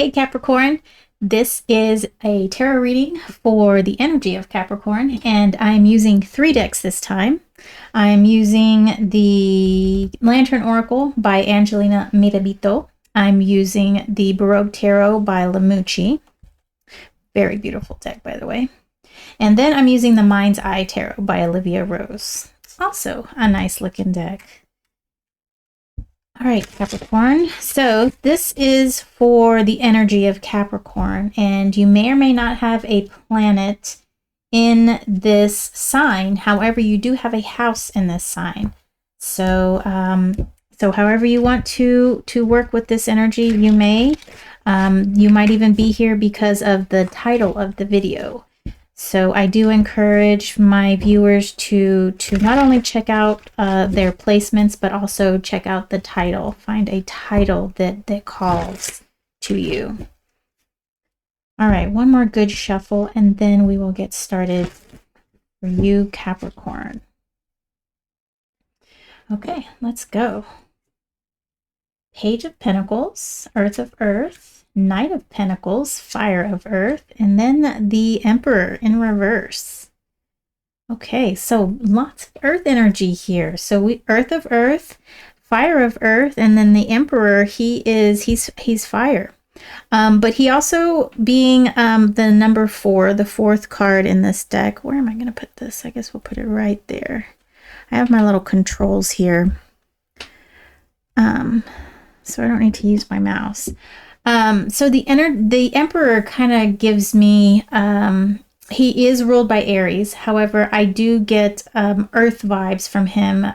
Hey Capricorn, this is a tarot reading for the energy of Capricorn, and I'm using 3 decks this time. I'm using the Lantern Oracle by Angelina Mirabito. I'm using the Baroque Tarot by Lamucci. Very beautiful deck, by the way. And then I'm using the Mind's Eye Tarot by Olivia Rose. Also a nice looking deck. All right, Capricorn. So this is for the energy of Capricorn, and you may or may not have a planet in this sign. However, you do have a house in this sign. So, however you want to work with this energy, you may. You might even be here because of the title of the video. So I do encourage my viewers to not only check out their placements, but also check out the title. Find a title that calls to you. All right, one more good shuffle, and then we will get started for you, Capricorn. Okay, let's go. Page of Pentacles, Earth of Earth, Knight of Pentacles, Fire of Earth, and then the Emperor in reverse. Okay, so lots of Earth energy here. So we Earth of Earth, Fire of Earth, and then the Emperor, he's fire. But he also being the number 4, the 4th card in this deck. Where am I going to put this? I guess we'll put it right there. I have my little controls here. So I don't need to use my mouse. So the Emperor kind of gives me, he is ruled by Aries. However, I do get Earth vibes from him,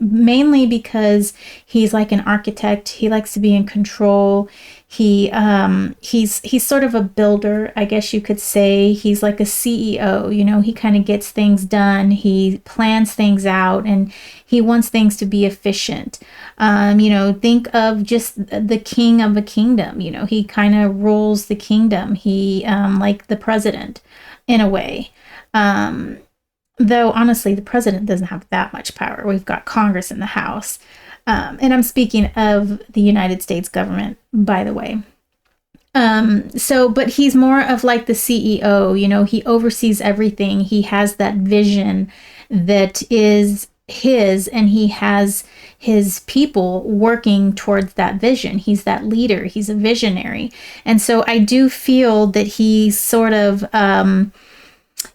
mainly because he's like an architect. He likes to be in control. He's sort of a builder, I guess you could say. He's like a CEO, you know, he kind of gets things done. He plans things out and he wants things to be efficient. You know, think of just the king of a kingdom. You know, he kind of rules the kingdom. He, like the president in a way. Though honestly, the president doesn't have that much power. We've got Congress in the House. And I'm speaking of the United States government, by the way. But he's more of like the CEO, you know, he oversees everything. He has that vision that is his, and he has his people working towards that vision. He's that leader. He's a visionary. And so I do feel that he's sort of,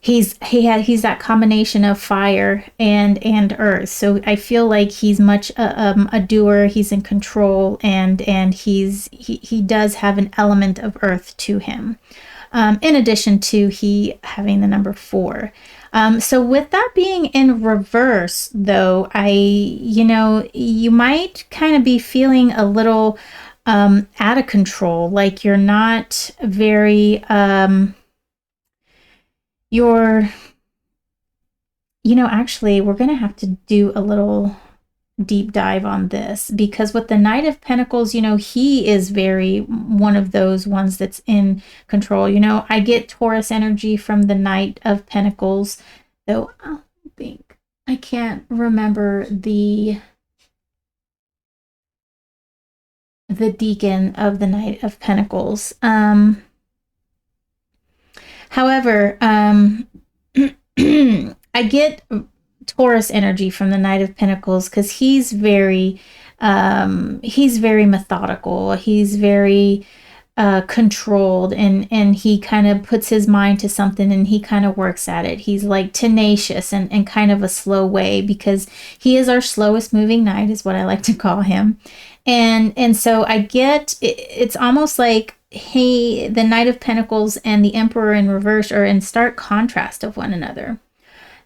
he's that combination of fire and earth. So I feel like he's much a doer. He's in control, and he does have an element of earth to him, in addition to he having the number 4. So with that being in reverse, though, you might kind of be feeling a little out of control, like you're not very actually, we're going to have to do a little deep dive on this, because with the Knight of Pentacles, you know, he is very one of those ones that's in control. You know, I get Taurus energy from the Knight of Pentacles, though I can't remember the deacon of the Knight of Pentacles. However, I get Taurus energy from the Knight of Pentacles because he's very methodical. He's very controlled, and he kind of puts his mind to something and he kind of works at it. He's like tenacious and kind of a slow way, because he is our slowest moving knight, is what I like to call him. And so I get, it's almost like, hey, the Knight of Pentacles and the Emperor in reverse are in stark contrast of one another.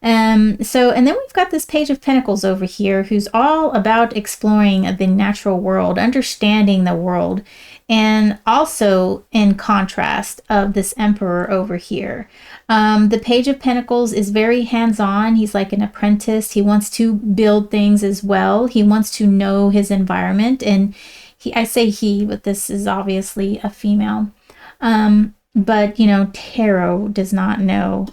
And then we've got this Page of Pentacles over here, who's all about exploring the natural world, understanding the world, and also in contrast of this Emperor over here. The Page of Pentacles is very hands-on. He's like an apprentice. He wants to build things as well. He wants to know his environment, and I say he, but this is obviously a female. But, you know, tarot does not know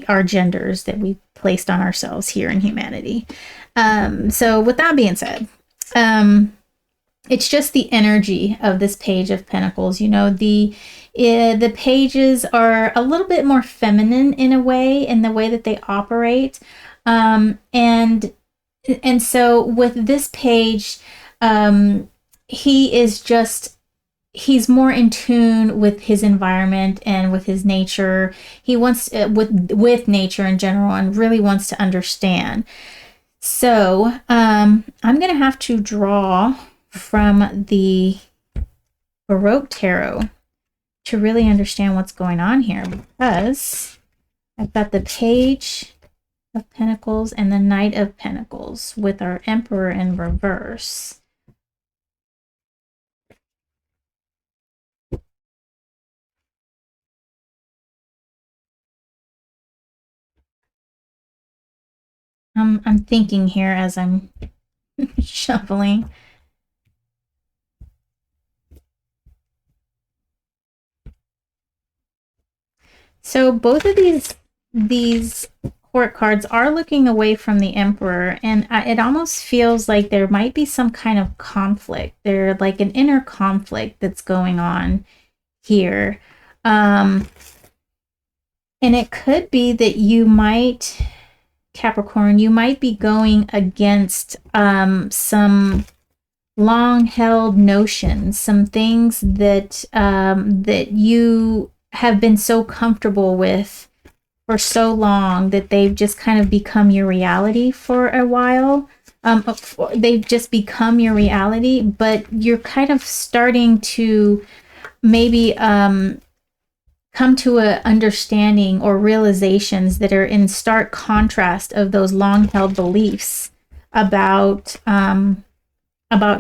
our genders that we've placed on ourselves here in humanity. So with that being said, it's just the energy of this Page of Pentacles. You know, the pages are a little bit more feminine in a way, in the way that they operate. And so with this page, he is just, he's more in tune with his environment and with his nature. He wants with nature in general, and really wants to understand. So I'm gonna have to draw from the Baroque Tarot to really understand what's going on here, because I've got the Page of Pentacles and the Knight of Pentacles with our Emperor in reverse. I'm thinking here as I'm shuffling. So both of these court cards are looking away from the Emperor, and it almost feels like there might be some kind of conflict. There's like an inner conflict that's going on here. And it could be that you might, Capricorn, you might be going against some long-held notions, some things that that you have been so comfortable with for so long that they've just kind of become your reality for a while. They've just become your reality, but you're kind of starting to maybe come to a understanding or realizations that are in stark contrast of those long-held beliefs about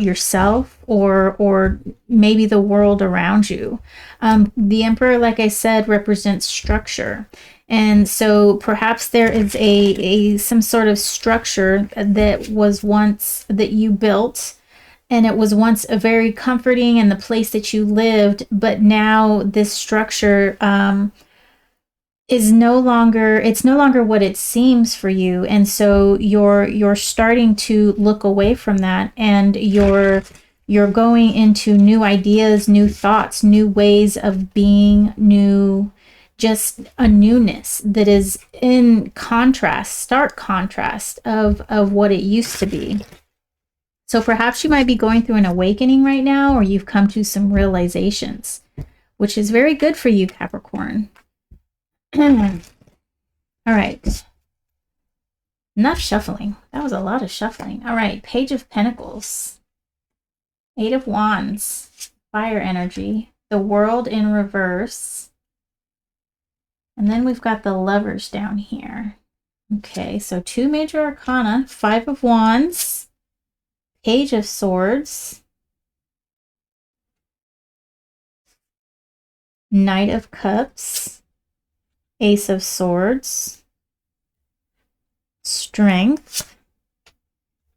yourself or maybe the world around you. The Emperor, like I said, represents structure. And so perhaps there is some sort of structure that was once that you built, and it was once a very comforting and the place that you lived, but now this structure is no longer what it seems for you. And so you're starting to look away from that, and you're going into new ideas, new thoughts, new ways of being, just a newness that is in contrast, stark contrast of what it used to be. So perhaps you might be going through an awakening right now, or you've come to some realizations, which is very good for you, Capricorn. All right. Enough shuffling. That was a lot of shuffling. All right. Page of Pentacles. 8 of Wands. Fire energy. The World in reverse. And then we've got the Lovers down here. Okay. So 2 major arcana. 5 of Wands. Page of Swords. Knight of Cups. Ace of Swords. Strength.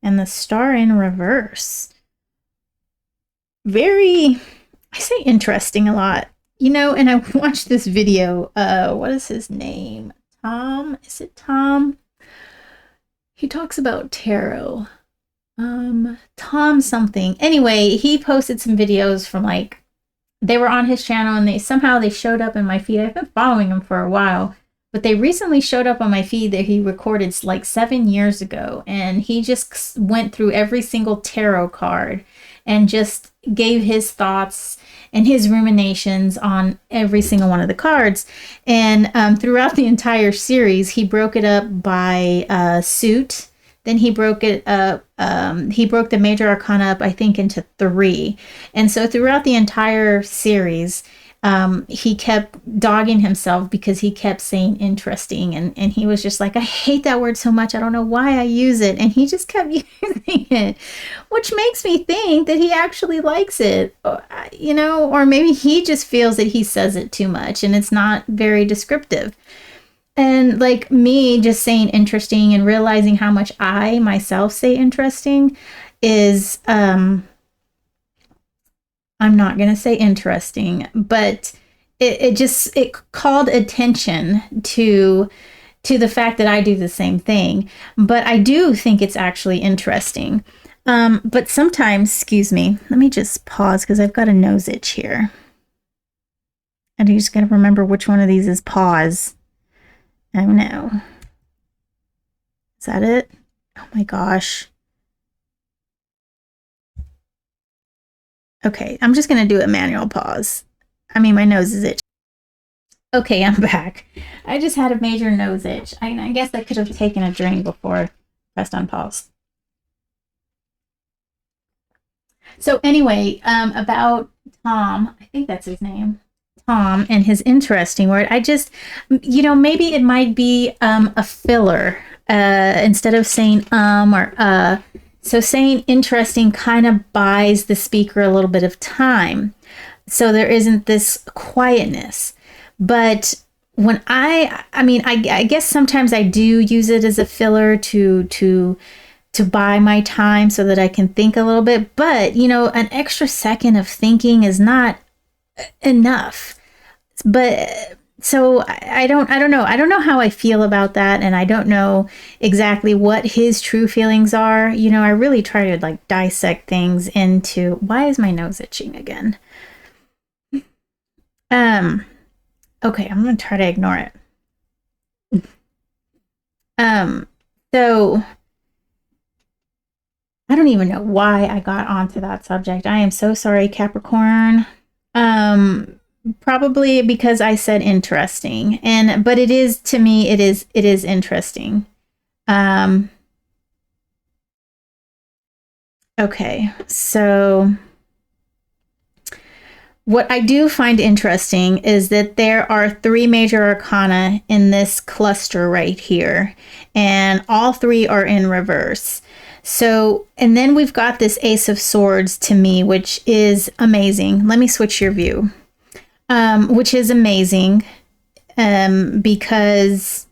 And the Star in reverse. Very, I say interesting a lot. You know, and I watched this video. What is his name? Tom? Is it Tom? He talks about tarot. Tom something. Anyway, he posted some videos from, like, they were on his channel, and they showed up in my feed. I've been following him for a while, but they recently showed up on my feed that he recorded like 7 years ago, and he just went through every single tarot card and just gave his thoughts and his ruminations on every single one of the cards. And throughout the entire series, he broke it up by suit. Then he broke it up. He broke the major arcana up, I think, into 3. And so throughout the entire series, he kept dogging himself because he kept saying interesting. And he was just like, I hate that word so much. I don't know why I use it. And he just kept using it, which makes me think that he actually likes it, you know, or maybe he just feels that he says it too much and it's not very descriptive. And like me just saying interesting and realizing how much I myself say interesting is, I'm not going to say interesting, but it called attention to the fact that I do the same thing. But I do think it's actually interesting. But sometimes, excuse me, let me just pause because I've got a nose itch here. And you just got to remember which one of these is pause. Oh no. Is that it? Oh my gosh. Okay, I'm just going to do a manual pause. I mean, my nose is itchy. Okay, I'm back. I just had a major nose itch. I guess I could have taken a drink before I pressed on pause. So anyway, about Tom, I think that's his name, Tom, and his interesting word. I just, maybe it might be a filler instead of saying or So saying interesting kind of buys the speaker a little bit of time. So there isn't this quietness. But when I guess sometimes I do use it as a filler to buy my time so that I can think a little bit. But, an extra second of thinking is not enough. But so I don't know. I don't know how I feel about that. And I don't know exactly what his true feelings are. I really try to like dissect things into why is my nose itching again? Okay, I'm going to try to ignore it. So I don't even know why I got onto that subject. I am so sorry, Capricorn. Probably because I said interesting, but it is, to me, it is interesting. Okay, so what I do find interesting is that there are 3 major arcana in this cluster right here, and all 3 are in reverse. So, and then we've got this Ace of Swords to me, which is amazing. Let me switch your view. Which is amazing because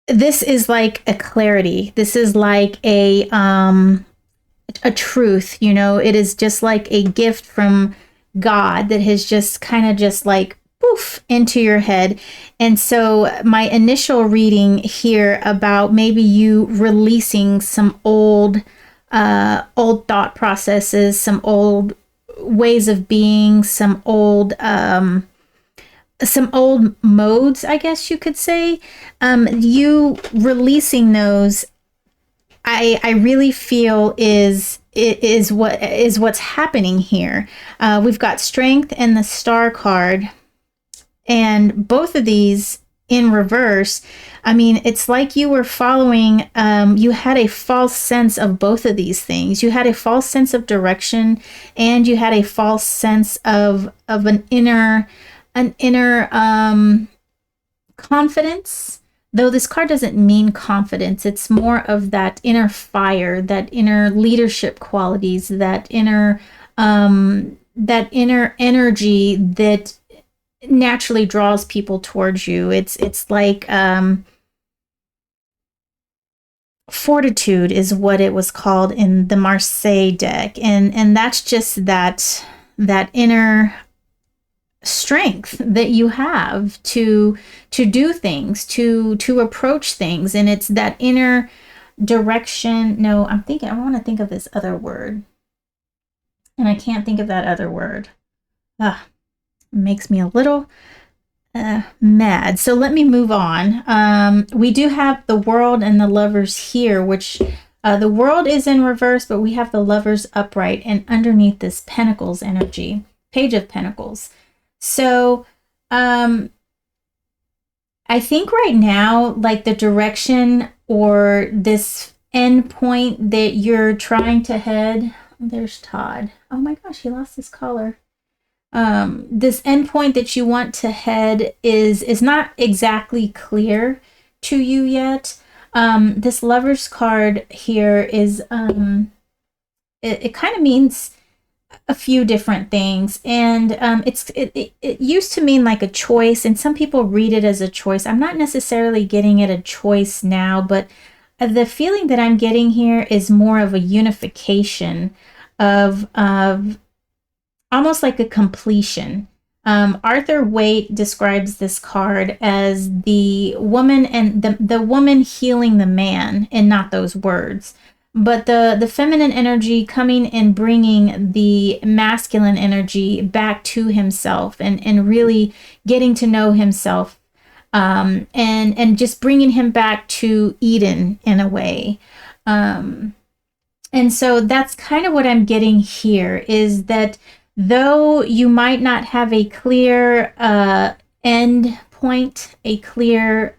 this is like a clarity. This is like a truth, it is just like a gift from God that has just kind of just like poof into your head. And so my initial reading here about maybe you releasing some old thought processes, some old ways of being, some old modes, I guess you could say. You releasing those, I really feel is what's happening here. We've got Strength and the Star card, and both of these in reverse. I mean, it's like you were following, you had a false sense of both of these things. You had a false sense of direction, and you had a false sense of an inner confidence. Though this card doesn't mean confidence, it's more of that inner fire, that inner leadership qualities, that inner energy that naturally draws people towards you. It's like fortitude is what it was called in the Marseille deck, and that's just that inner strength that you have to do things, to approach things, and it's that inner direction. No, I want to think of this other word, and I can't think of that other word. It makes me a little mad. So let me move on. We do have the World and the Lovers here, which the World is in reverse, but we have the Lovers upright, and underneath this Pentacles energy, Page of Pentacles. So I think right now, like the direction or this end point that you're trying to head, there's Todd. Oh my gosh, he lost his collar. This end point that you want to head is not exactly clear to you yet. This Lover's card here is, it kind of means a few different things, and it used to mean like a choice, and some people read it as a choice. I'm not necessarily getting it a choice now, but the feeling that I'm getting here is more of a unification of almost like a completion. Arthur Waite describes this card as the woman and the woman healing the man, and not those words. but the feminine energy coming and bringing the masculine energy back to himself, and really getting to know himself, and just bringing him back to Eden in a way. And so that's kind of what I'm getting here, is that though you might not have a clear end point, a clear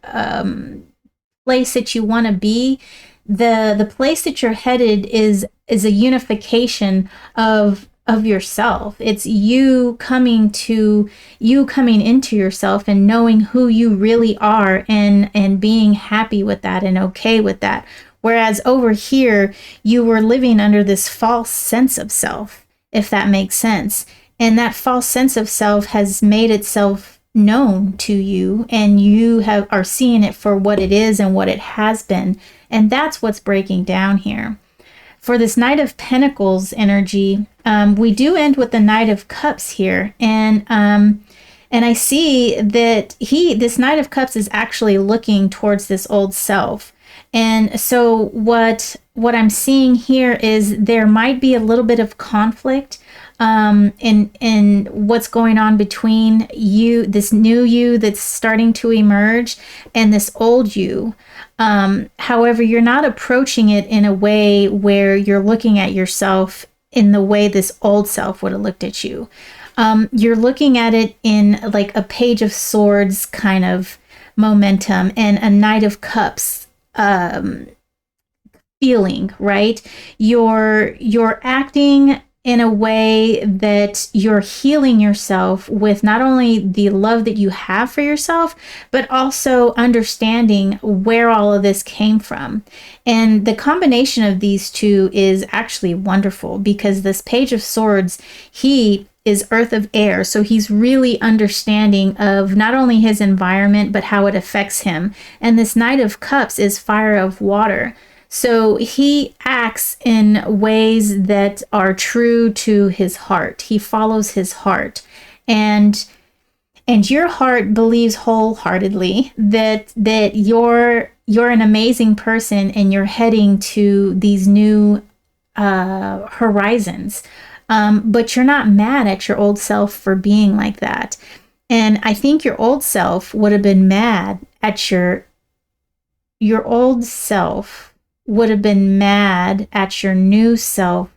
place that you want to be, the place that you're headed is a unification of yourself. It's you coming into yourself and knowing who you really are, and being happy with that and okay with that. Whereas over here, you were living under this false sense of self, if that makes sense. And that false sense of self has made itself known to you, and you are seeing it for what it is and what it has been. And that's what's breaking down here. For this Knight of Pentacles energy, we do end with the Knight of Cups here. And I see that this Knight of Cups is actually looking towards this old self. And so what I'm seeing here is there might be a little bit of conflict in what's going on between you, this new you that's starting to emerge, and this old you. However, you're not approaching it in a way where you're looking at yourself in the way this old self would have looked at you. You're looking at it in like a Page of Swords kind of momentum and a Knight of Cups feeling, right? You're acting in a way that you're healing yourself with not only the love that you have for yourself, but also understanding where all of this came from. And the combination of these two is actually wonderful, because this Page of Swords, he is earth of air. So he's really understanding of not only his environment, but how it affects him. And this Knight of Cups is fire of water. So he acts in ways that are true to his heart. He follows his heart. And your heart believes wholeheartedly that you're an amazing person, and you're heading to these new horizons. But you're not mad at your old self for being like that. And I think your old self would have been mad at your old self would have been mad at your new self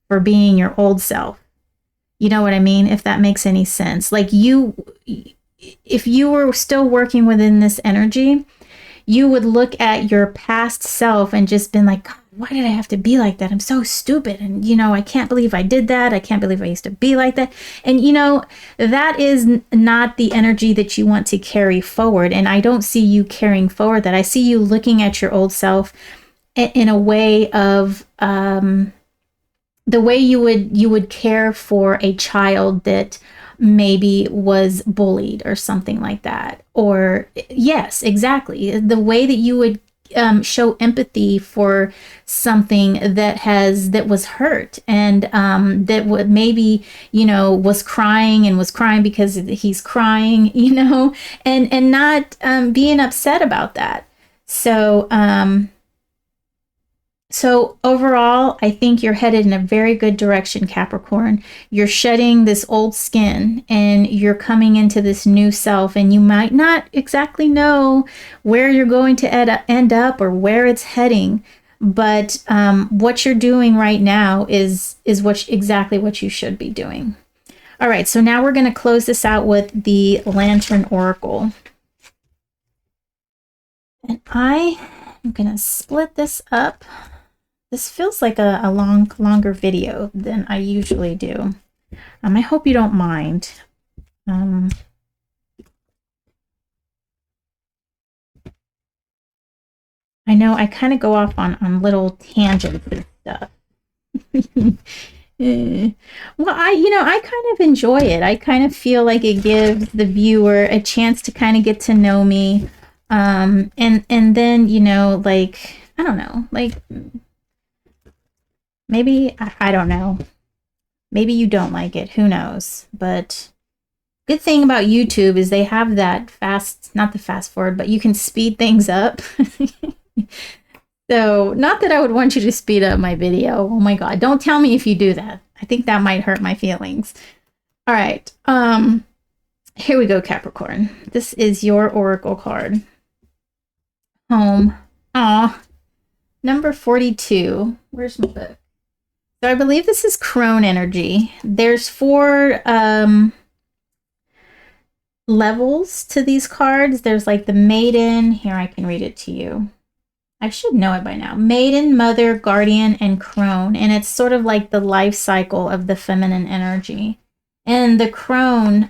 for being your old self. You know what I mean? If that makes any sense. Like if you were still working within this energy, you would look at your past self and just been like, God, why did I have to be like that? I'm so stupid. And, I can't believe I did that. I can't believe I used to be like that. And, that is not the energy that you want to carry forward. And I don't see you carrying forward that. I see you looking at your old self in a way of the way you would care for a child that maybe was bullied or something like that. Or yes, exactly. The way that you would show empathy for something that was hurt, and that would maybe was crying because he's crying, and not being upset about that. So overall, I think you're headed in a very good direction, Capricorn. You're shedding this old skin, and you're coming into this new self, and you might not exactly know where you're going to end up or where it's heading. But what you're doing right now is exactly what you should be doing. All right, so now we're going to close this out with the Lantern Oracle. And I am going to split this up. This feels like a longer video than I usually do. I hope you don't mind. I know I kind of go off on little tangents and stuff. Well, I kind of enjoy it. I kind of feel like it gives the viewer a chance to kind of get to know me. And then, like, I don't know, like, maybe, I don't know. Maybe you don't like it. Who knows? But good thing about YouTube is they have that not the fast forward, but you can speed things up. So, not that I would want you to speed up my video. Oh my God. Don't tell me if you do that. I think that might hurt my feelings. All right. Here we go, Capricorn. This is your oracle card. Home. Aw. Number 42. Where's my book? So I believe this is crone energy. There's 4 levels to these cards. There's like the maiden. Here, I can read it to you. I should know it by now. Maiden, mother, guardian, and crone. And it's sort of like the life cycle of the feminine energy. And the crone,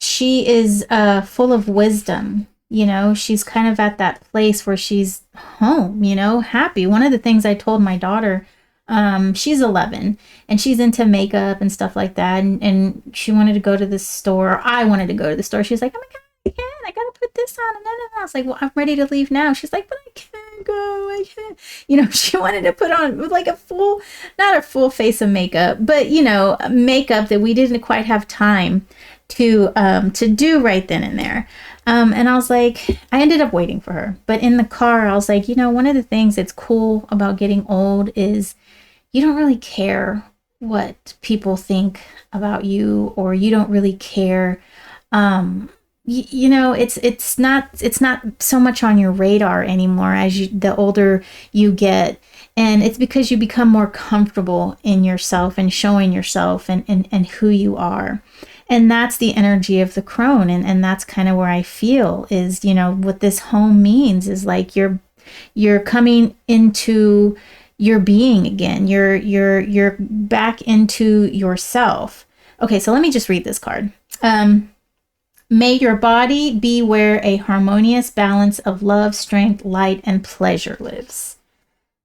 she is full of wisdom. You know, she's kind of at that place where she's home, you know, happy. One of the things I told my daughter, she's 11 and she's into makeup and stuff like that. And she wanted to go to the store. I wanted to go to the store. She's like, oh my God, I gotta put this on. And then I was like, well, I'm ready to leave now. She's like, but I can't go. I can't. You know, she wanted to put on like a full, not a full face of makeup, but, you know, makeup that we didn't quite have time to do right then and there. And I was like, I ended up waiting for her. But in the car, I was like, you know, one of the things that's cool about getting old is you don't really care what people think about you, or you don't really care. You know, it's not so much on your radar anymore as the older you get. And it's because you become more comfortable in yourself and showing yourself and who you are. And that's the energy of the crone. And that's kind of where I feel is, you know, what this home means is like you're coming into your being again. You're back into yourself. Okay, so let me just read this card. May your body be where a harmonious balance of love, strength, light, and pleasure lives.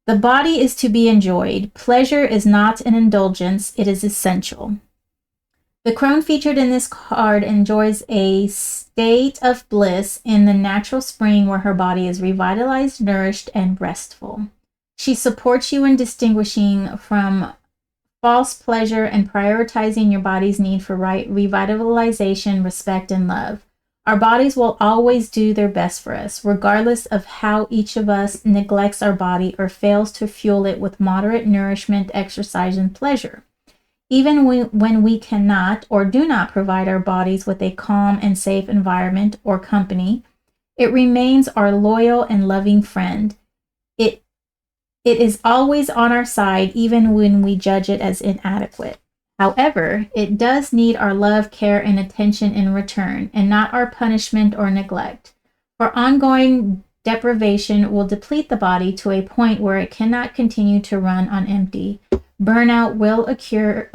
The body is to be enjoyed. Pleasure is not an indulgence, it is essential. The crone featured in this card enjoys a state of bliss in the natural spring where her body is revitalized, nourished, and restful. She supports you in distinguishing from false pleasure and prioritizing your body's need for revitalization, respect, and love. Our bodies will always do their best for us, regardless of how each of us neglects our body or fails to fuel it with moderate nourishment, exercise, and pleasure. Even when we cannot or do not provide our bodies with a calm and safe environment or company, it remains our loyal and loving friend. It is always on our side, even when we judge it as inadequate. However, it does need our love, care, and attention in return, and not our punishment or neglect. For ongoing deprivation will deplete the body to a point where it cannot continue to run on empty. Burnout will occur,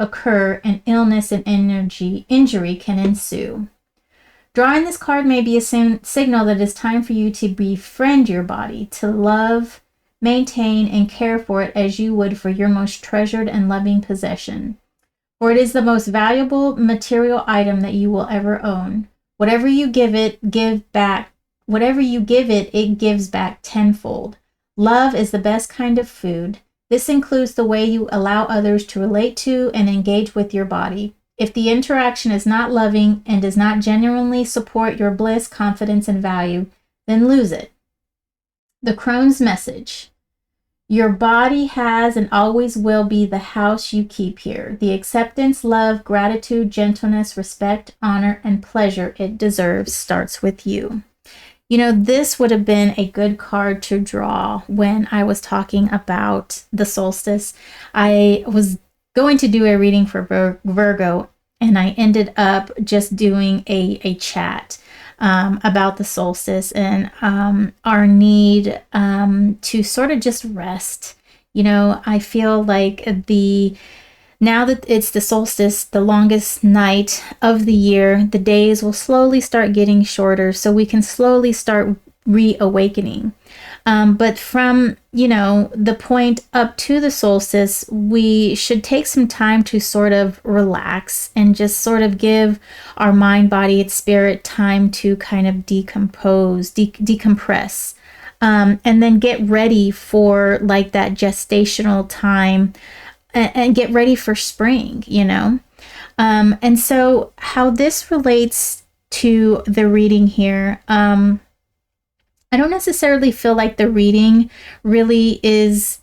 and illness and injury can ensue. Drawing this card may be a signal that it is time for you to befriend your body, to love, maintain, and care for it as you would for your most treasured and loving possession. For it is the most valuable material item that you will ever own. Whatever you give it, it gives back tenfold. Love is the best kind of food. This includes the way you allow others to relate to and engage with your body. If the interaction is not loving and does not genuinely support your bliss, confidence, and value, then lose it. The crone's message. Your body has and always will be the house you keep here. The acceptance, love, gratitude, gentleness, respect, honor, and pleasure it deserves starts with you. You know, this would have been a good card to draw when I was talking about the solstice. I was going to do a reading for Virgo, and I ended up just doing a chat about the solstice and our need to sort of just rest. You know, I feel like now that it's the solstice, the longest night of the year, the days will slowly start getting shorter, so we can slowly start reawakening. But from, you know, the point up to the solstice, we should take some time to sort of relax and just sort of give our mind, body, and spirit time to kind of decompress. And then get ready for like that gestational time and get ready for spring, you know? And so how this relates to the reading here, I don't necessarily feel like the reading really is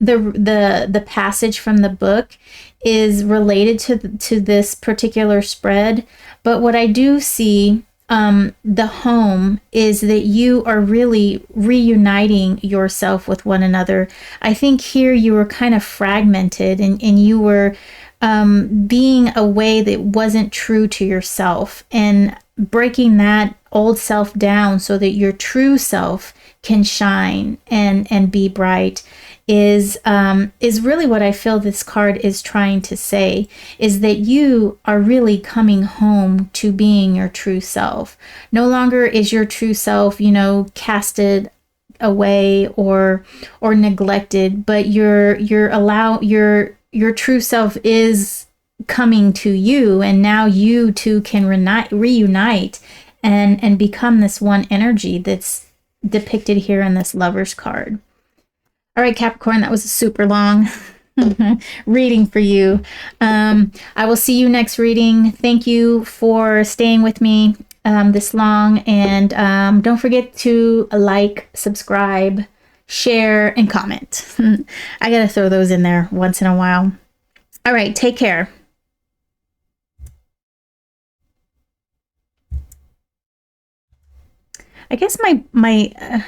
the passage from the book is related to this particular spread, but what I do see, the home, is that you are really reuniting yourself with one another. I think here you were kind of fragmented, and you were being a way that wasn't true to yourself, and breaking that old self down so that your true self can shine and be bright is really what I feel this card is trying to say, is that you are really coming home to being your true self. No longer is your true self, casted away or neglected, but your true self is coming to you, and now you two can reunite and become this one energy that's depicted here in this Lover's card. All right, Capricorn, that was a super long reading for you. I will see you next reading. Thank you for staying with me this long. And don't forget to like, subscribe, share, and comment. I got to throw those in there once in a while. All right, take care. I guess my